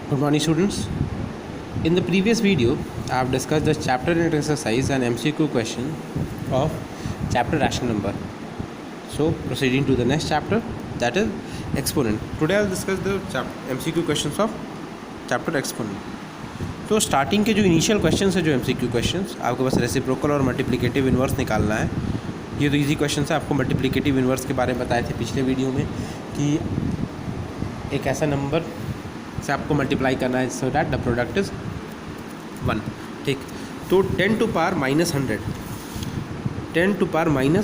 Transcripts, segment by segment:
Good morning, students. In the previous video, I have discussed the chapter and exercise and MCQ question of chapter rational number. So, proceeding to the next chapter, that is exponent. Today, I will discuss the MCQ questions of chapter exponent. तो starting के जो initial question है, जो MCQ questions, आपके पास reciprocal और multiplicative inverse निकालना है. ये तो इजी क्वेश्चन है. आपको मल्टीप्लिकेटिव इन्वर्स के बारे में बताए थे पिछले वीडियो में कि एक ऐसा नंबर से आपको मल्टीप्लाई करना है so that the product is 1. ठीक, तो 10 टू पावर माइनस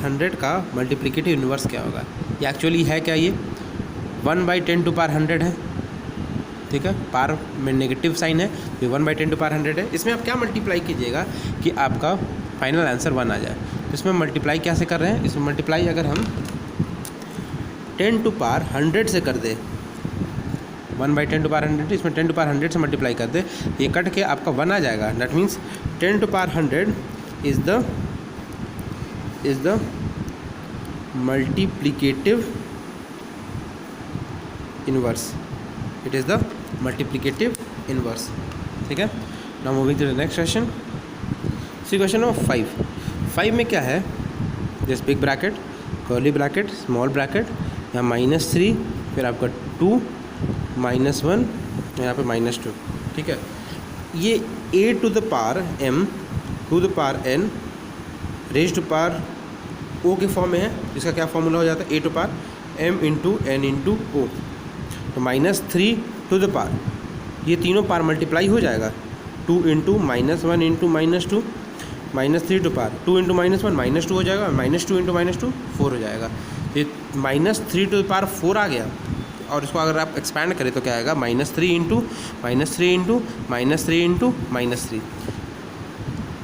100 का मल्टीप्लिकेटिव इन्वर्स क्या होगा? ये एक्चुअली है क्या? ये 1/10 टू पावर 100 है. ठीक है, पावर में नेगेटिव साइन है, ये 1/10 टू पावर 100 है. इसमें आप क्या मल्टीप्लाई कीजिएगा कि आपका फाइनल आंसर 1 आ जाए. तो इसमें मल्टीप्लाई कैसे कर रहे हैं? इसमें मल्टीप्लाई अगर हम 10 टू पावर 100 से कर दे, 1/10 टू पावर 100, इसमें 10 टू पावर 100 से मल्टीप्लाई कर दे, ये कट के आपका 1 आ जाएगा. That means 10 to power 100 is the multiplicative inverse. It is the multiplicative inverse. ठीक है. Now moving to the next question. See question number 5 में क्या है? This big bracket, curly bracket, small bracket, यहाँ -3, फिर आपका 2, -1, यहाँ पे -2. ठीक है. ये a to the power m to the power n raise to power o के फॉर्म में है. इसका क्या फॉर्मूला हो जाता है? a to power m into n into o. तो -3 टू द पावर, ये तीनों पावर मल्टीप्लाई हो जाएगा. 2 into -1 into -2, -3 to power 2 into -1 -2 हो जाएगा, -2 इंटू -2 4 हो जाएगा. ये -3 टू द पावर 4 आ गया. और इसको अगर आप एक्सपैंड करें तो क्या आएगा? -3 इंटू -3 इंटू -3 इंटू -3.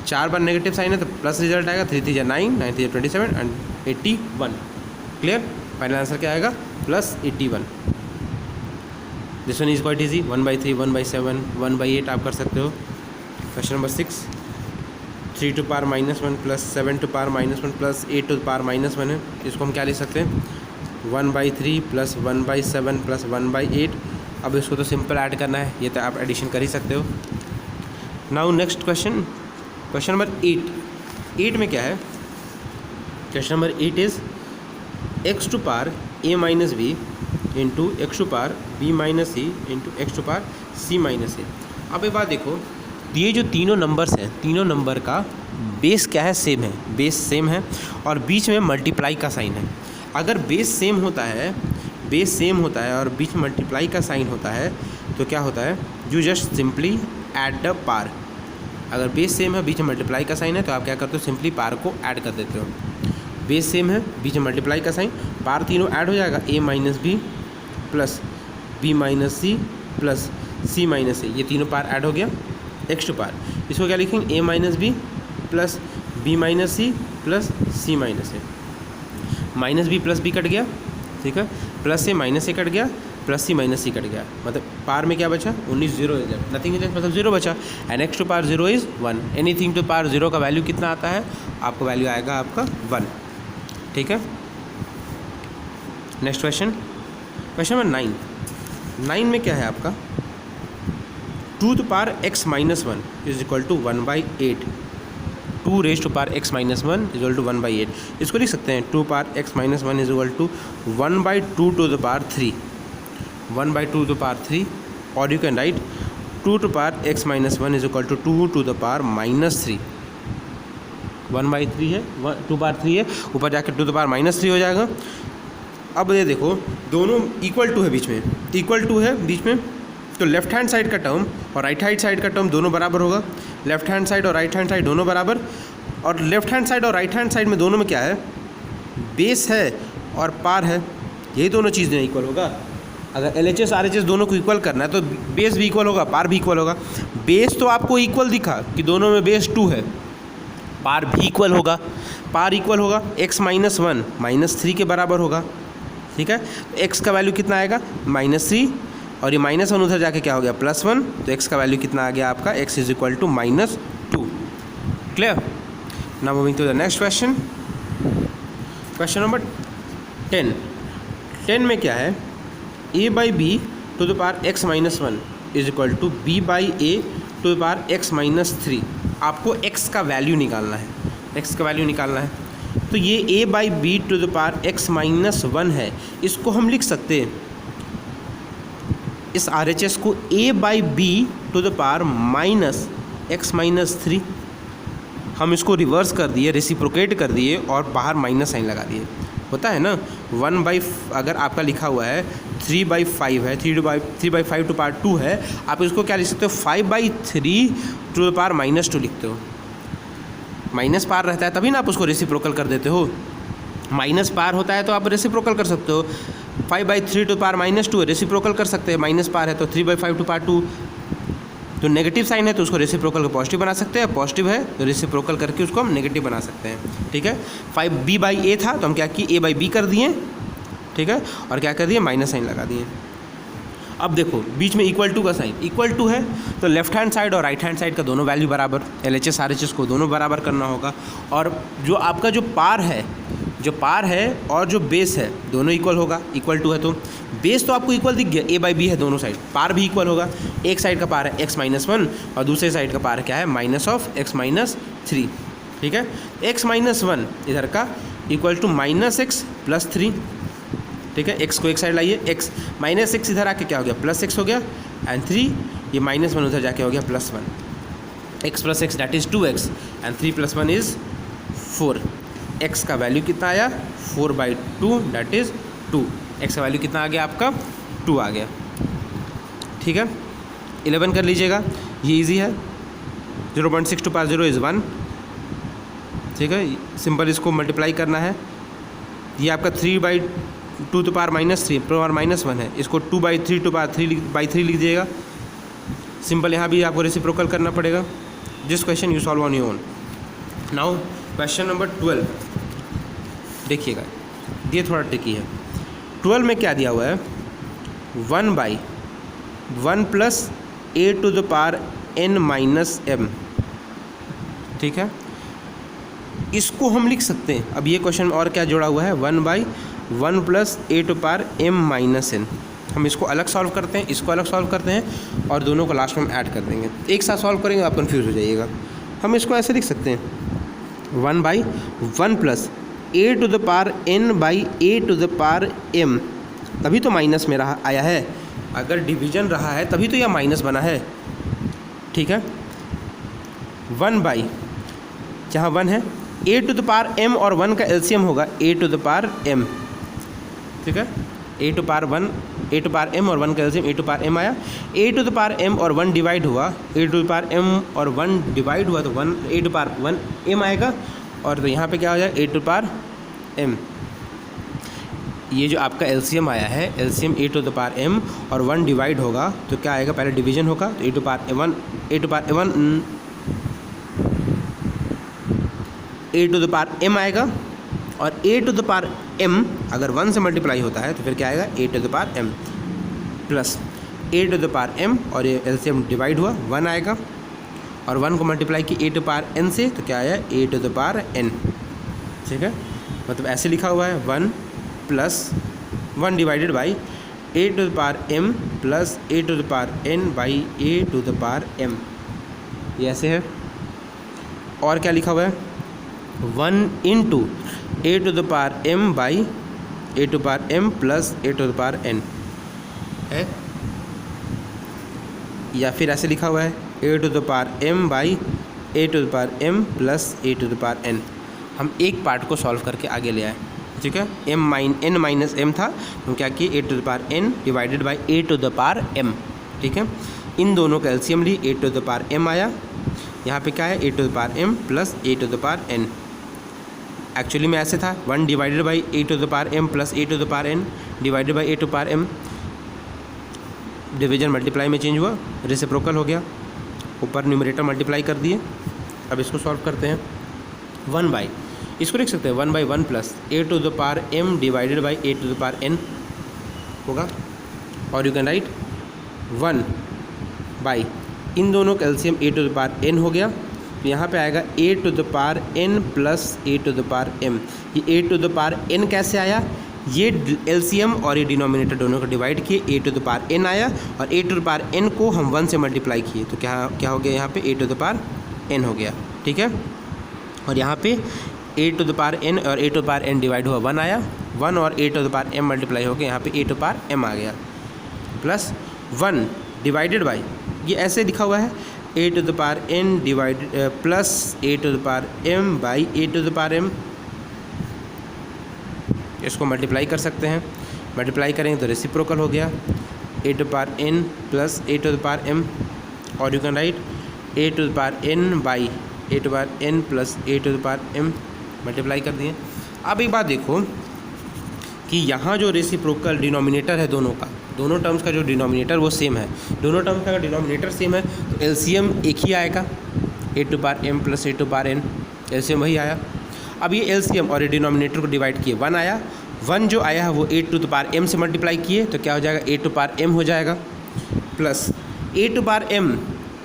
4 बार नेगेटिव साइन है तो प्लस रिजल्ट आएगा. 3 3 9, 9 3 27 एंड 81. क्लियर? फाइनल आंसर क्या आएगा? +81. This one is quite easy. 1/3, 1/7, 1/8 आप कर सकते हो. Question number 6, 3 to power -1 plus 7 to power -1 plus 8 to power -1 है. इसको हम क्या लिख सकते हैं? 1/3 प्लस 1/7 प्लस 1/8. अब इसको तो सिंपल ऐड करना है, ये तो आप एडिशन कर ही सकते हो. Now next question, question number 8 में क्या है? Question number 8 is x to power a minus B into X to power b minus C into X to power c minus A. अब एक बात देखो, ये जो तीनों नंबर्स हैं, तीनों नंबर का बेस क्या है? सेम है. बेस सेम है और बीच में मल्टीप्लाई का साइन है. अगर बेस सेम होता है और बीच में मल्टीप्लाई का साइन होता है तो क्या होता है? You just simply add the power. अगर बेस सेम है, बीच में मल्टीप्लाई का साइन है, तो आप क्या करते हो? सिंपली पार को ऐड कर देते हो. बेस सेम है, बीच में मल्टीप्लाई का साइन, पार तीनों ऐड हो जाएगा. a minus B plus b minus C plus c minus A, ये तीनों पार ऐड हो गया. एक्स टू पार, इसको क्या लिखेंगे? a minus B plus b minus C plus c minus a. Minus B plus b cut गया. ठीक है. प्लस से माइनस ए कट गया, plus c minus c cut गया. मतलब पार में क्या बचा? 19 0 इज नथिंग इज, मतलब 0 बचा. And x to power 0 is 1. Anything to power 0 का वैल्यू कितना आता है? आपका वैल्यू आएगा आपका 1. ठीक है. नेक्स्ट क्वेश्चन, क्वेश्चन नंबर 9 में क्या है आपका? 2 to power x minus 1 is equal to 1/8. 2 raise to power x minus 1 is equal to 1/8. इसको लिख सकते हैं 2 power x minus 1 is equal to 1/2 to the power 3. 1/2 to the power 3. और you can write 2 to power x minus 1 is equal to 2 to the power -3. 1/3 है, 2 power 3 है, ऊपर जाके 2 the power -3 हो जाएगा. अब ये देखो, दोनों इक्वल टू है, बीच में इक्वल टू है बीच में, तो लेफ्ट हैंड साइड का टर्म और राइट हैंड साइड का टर्म दोनों बराबर होगा. लेफ्ट हैंड साइड और राइट हैंड साइड दोनों बराबर. और लेफ्ट हैंड साइड और राइट हैंड साइड में दोनों में क्या है? बेस है और पार है. यही दोनों चीज़ें इक्वल होगा. अगर LHS RHS दोनों को इक्वल करना है तो बेस भी इक्वल होगा, पार भी इक्वल होगा. बेस तो आपको इक्वल दिखा कि दोनों में बेस 2 है, पार भी इक्वल होगा. पार इक्वल होगा, x माइनस 1 -3 के बराबर होगा. ठीक है. x का वैल्यू कितना आएगा? -3, और ये -1 उधर जाके क्या हो गया? +1. तो x का वैल्यू कितना आ गया आपका? x is equal to -2. Clear? Now moving to the next question, question number 10 में क्या है? a/b to the power x minus 1 is equal to b by A to the power x minus 3। आपको x का value निकालना है, x का value निकालना है। तो ये a by b to the power x minus 1 है, इसको हम लिख सकते हैं, इस RHS को a by b to the power minus x minus 3। हम इसको रिवर्स कर दिए, रेसिप्रोकेट कर दिए और बाहर माइनस साइन लगा दिए। होता है ना 1/, अगर आपका लिखा हुआ है 3/5 है, 3/5 टू पावर 2 है, आप इसको क्या लिख सकते हो 5/3 टू द पावर माइनस 2 लिखते हो। माइनस पार रहता है तभी ना आप उसको रेसिप्रोकल कर देते हो, माइनस पार होता है तो आप रेसिप्रोकल कर सकते हो। 5/3 टू पावर माइनस 2 रेसिप्रोकल कर सकते हैं, माइनस पार है तो 3/5 टू पावर 2। तो नेगेटिव साइन है तो उसको रेसिप्रोकल को पॉजिटिव बना सकते हैं, पॉजिटिव है तो रेसिप्रोकल करके उसको हम नेगेटिव बना सकते हैं। ठीक है, 5b बाई ए था तो हम क्या किए a बाई बी कर दिए। ठीक है, और क्या कर दिए माइनस साइन लगा दिए। अब देखो बीच में इक्वल टू का साइन, इक्वल टू है तो लेफ्ट हैंड साइड और राइट हैंड साइड का दोनों वैल्यू बराबर, LHS RHS को दोनों बराबर करना होगा। और जो आपका जो पार है और जो बेस है दोनों इक्वल होगा। इक्वल टू है तो बेस तो आपको इक्वल दिख गया, a बाई बी है दोनों साइड, पार भी इक्वल होगा। एक साइड का पार है x माइनस 1 और दूसरे साइड का पार क्या है माइनस ऑफ x माइनस 3। ठीक है, x माइनस 1 इधर का equal to minus x plus 3। ठीक है, x को एक साइड लाइए, x माइनस एक्स इधर आके क्या हो गया प्लस एक्स हो गया, एंड 3 ये माइनस 1 उधर जाके हो गया plus 1। x plus x that is 2x and 3 plus 1 is 4। x का वैल्यू कितना आया 4/2 दैट इज़ 2। x का वैल्यू कितना आ गया आपका 2 आ गया। ठीक है, 11 कर लीजिएगा, ये इजी है। 0.6 टू पावर 0 इज़ 1। ठीक है, सिंपल इसको मल्टीप्लाई करना है। ये आपका 3/2 to power minus 3 power minus 1 है, इसको 2/3 टू पावर 3/3 लिख दीजिएगा। सिंपल यहाँ भी आपको रेसिप्रोकल करना पड़ेगा। This question you solve on your own. Now question number 12 देखिएगा, ये थोड़ा ट्रिकी है। 12 में क्या दिया हुआ है 1/1 plus a to the power n minus m। ठीक है, इसको हम लिख सकते हैं। अब ये क्वेश्चन और क्या जोड़ा हुआ है 1/1 plus a to power m minus n। हम इसको अलग सॉल्व करते हैं, इसको अलग सॉल्व करते हैं और दोनों को लास्ट में ऐड कर देंगे। एक साथ सॉल्व करेंगे आप कंफ्यूज हो जाइएगा। हम इसको ऐसे लिख सकते हैं 1/1 plus a to the power n by a to the power m। तभी तो माइनस में रहा आया है, अगर डिवीजन रहा है तभी तो यह माइनस बना है। ठीक है, 1/ जहाँ 1 है a to the power m और 1 का एलसीएम होगा a to the power m। ठीक है, a to power 1 a to power m और 1 का LCM a to power m आया। a to the power m और 1 डिवाइड हुआ, a to the power m और 1 डिवाइड हुआ तो 1 a टू पावर 1 m आएगा। और तो यहाँ पे क्या हो जाएगा a टू पावर m। ये जो आपका एलसीएम आया है, LCM a to the power m और 1 डिवाइड होगा तो क्या आएगा, पहले डिवीजन होगा तो a to power 1 a to the power m आएगा। और a to the power m अगर 1 से मल्टीप्लाई होता है तो फिर क्या आएगा a to the power m plus a to the power m और ये एलसीएम डिवाइड हुआ 1 आएगा। और 1 को मल्टीप्लाई की a टू पावर n से तो क्या आया a to the power n। ठीक है, मतलब ऐसे लिखा हुआ है 1 plus 1 divided by a to the power m plus a to the power n by a to the power m। ये ऐसे है। और क्या लिखा हुआ है 1 into a to the power m by a to power m plus a to the power n है। या फिर ऐसे लिखा हुआ है a to the power m by a to the power m plus a to the power n। हम एक part को सॉल्व करके आगे ले आए। ठीक है, n माइनस m था, हम क्या किए a to the power n divided by a to the power m। ठीक है, इन दोनों का एलसीएम ली a to the power m आया। यहाँ पे क्या है a to the power m plus a to the power n। Actually में ऐसे था 1 divided by a to the power m plus a to the power n divided by a to power m। Division multiply में change हुआ, reciprocal हो गया, ऊपर numerator multiply कर दिए। अब इसको सॉल्व करते हैं 1/, इसको लिख सकते हैं 1/1 plus a to the power m divided by a to the power n होगा। और यू कैन राइट 1/, इन दोनों का LCM a to the power n हो गया तो यहाँ पे आएगा a to the power n plus a to the power m। ये a to the power n कैसे आया, ये एलसीएम और ये डिनोमिनेटर दोनों को डिवाइड किए, ए टू द पावर एन आया और A to the power N को हम 1 से मल्टीप्लाई किए तो क्या हो गया यहाँ पे A to the power N हो गया, ठीक है। और यहाँ पे A to the power N और A to the power N divide हुआ 1 आया, 1 और A to the power M multiply हो गया, यहाँ पे A to the power M आ गया प्लस 1 डिवाइडेड बाई, ये ऐसे लिखा हुआ है A to the power N divided plus A to the power M by A to the power M. इसको मल्टीप्लाई कर सकते हैं, मल्टीप्लाई करेंगे तो रेसिप्रोकल हो गया A to the power N plus A to the power M, और you can write A to the power N by A to the power N plus A to the power M, multiply कर दिए। अब एक बात देखो कि यहाँ जो रेसिप्रोकल डिनोमिनेटर है दोनों का, दोनों टर्म्स का जो डिनोमिनेटर वो सेम है, दोनों टर्म्स का अगर डिनोमिनेटर सेम है तो एलसीएम एक ही आएगा A to power M plus A to power N, LCM वही आया। अब ये एलसीएम और ये डिनोमिनेटर को डिवाइड किए 1 आया, 1 जो आया है वो ए टू द पावर एम से मल्टीप्लाई किए तो क्या हो जाएगा ए टू पावर एम हो जाएगा plus A to power M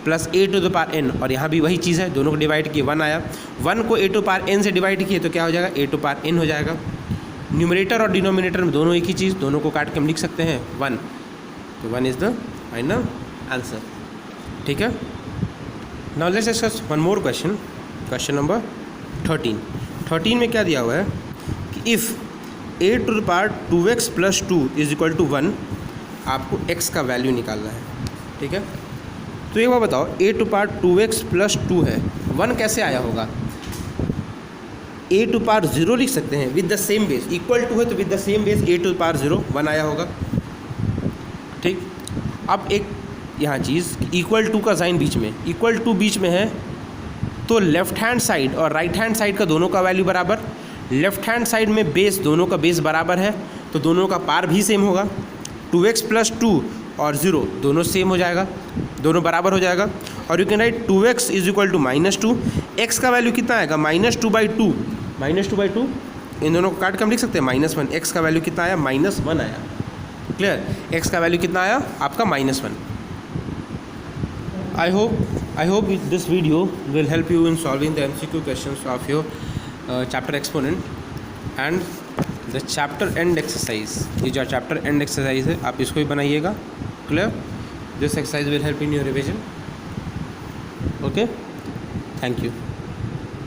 plus A to the power N, और यहाँ भी वही चीज़ है, दोनों को डिवाइड किए 1 आया, 1 को ए टू पावर एन से डिवाइड किए तो क्या हो जाएगा ए टू पावर एन हो जाएगा। न्यूमरेटर और डिनोमिनेटर में दोनों एक ही चीज़, दोनों को काट के हम लिख सकते हैं 1, तो 1 इज़ द फाइनल आंसर, ठीक है। Now let's discuss one more question, question number 13 में क्या दिया हुआ है कि if a to the power 2x plus 2 is equal to 1, आपको x का वैल्यू निकालना है, ठीक है। तो एक बार बताओ ए टू पावर 2x प्लस 2 है, 1 कैसे आया होगा? ए टू पावर 0 लिख सकते हैं with the same base, equal to है तो with the same base a to power 0 1 आया होगा, ठीक। अब एक यहाँ चीज़ इक्वल टू का साइन बीच में, इक्वल टू बीच में है तो लेफ्ट हैंड साइड और राइट हैंड साइड का दोनों का वैल्यू बराबर, लेफ्ट हैंड साइड में बेस दोनों का बेस बराबर है तो दोनों का पार भी सेम होगा, 2x प्लस 2 और 0 दोनों सेम हो जाएगा, दोनों बराबर हो जाएगा। और you can write 2x is equal to -2, x का वैल्यू कितना आएगा -2/2, -2/2, इन दोनों को काट के हम लिख सकते हैं -1, x का वैल्यू कितना आया -1 आया, क्लियर। x का वैल्यू कितना आया आपका -1। I hope this video will help you in solving the MCQ questions of your chapter exponent and the chapter end exercise। ये जो chapter end exercise है आप इसको भी बनाइएगा, clear। This exercise will help in your revision, okay। Thank you।